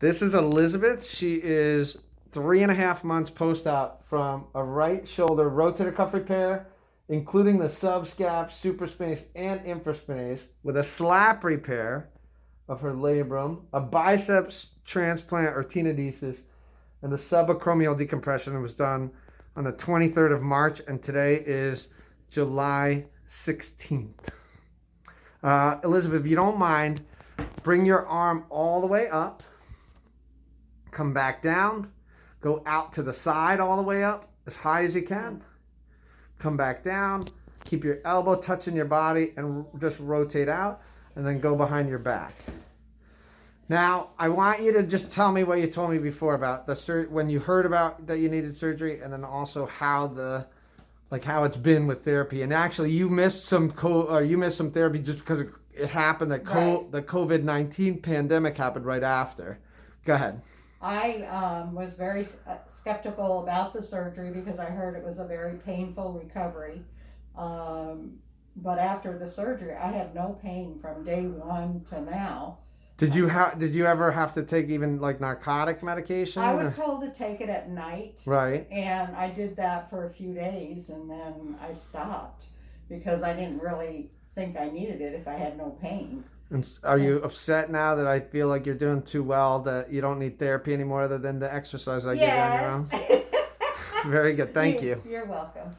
This is Elizabeth. She is 3.5 months post-op from a right shoulder rotator cuff repair, including the subscap, supraspinatus, and infraspinatus, with a slap repair of her labrum, a biceps transplant or tenodesis, and the subacromial decompression. It was done on the 23rd of March, and today is July 16th. Elizabeth, if you don't mind, bring your arm all the way up, come back down, go out to the side all the way up, as high as you can, come back down, keep your elbow touching your body, and just rotate out, and then go behind your back. Now, I want you to just tell me what you told me before about the when you heard about that you needed surgery, and then also how how it's been with therapy. And actually, you missed some therapy just because it happened that the COVID-19 pandemic happened right after. Go ahead. I was very skeptical about the surgery because I heard it was a very painful recovery. But after the surgery, I had no pain from day one to now. Did you ever have to take even like narcotic medication? I was told to take it at night. Right. And I did that for a few days, and then I stopped because I didn't really think I needed it if I had no pain. And are you upset now that I feel like you're doing too well, that you don't need therapy anymore other than the exercise I give you on your own? Very good. Thank you. You're welcome.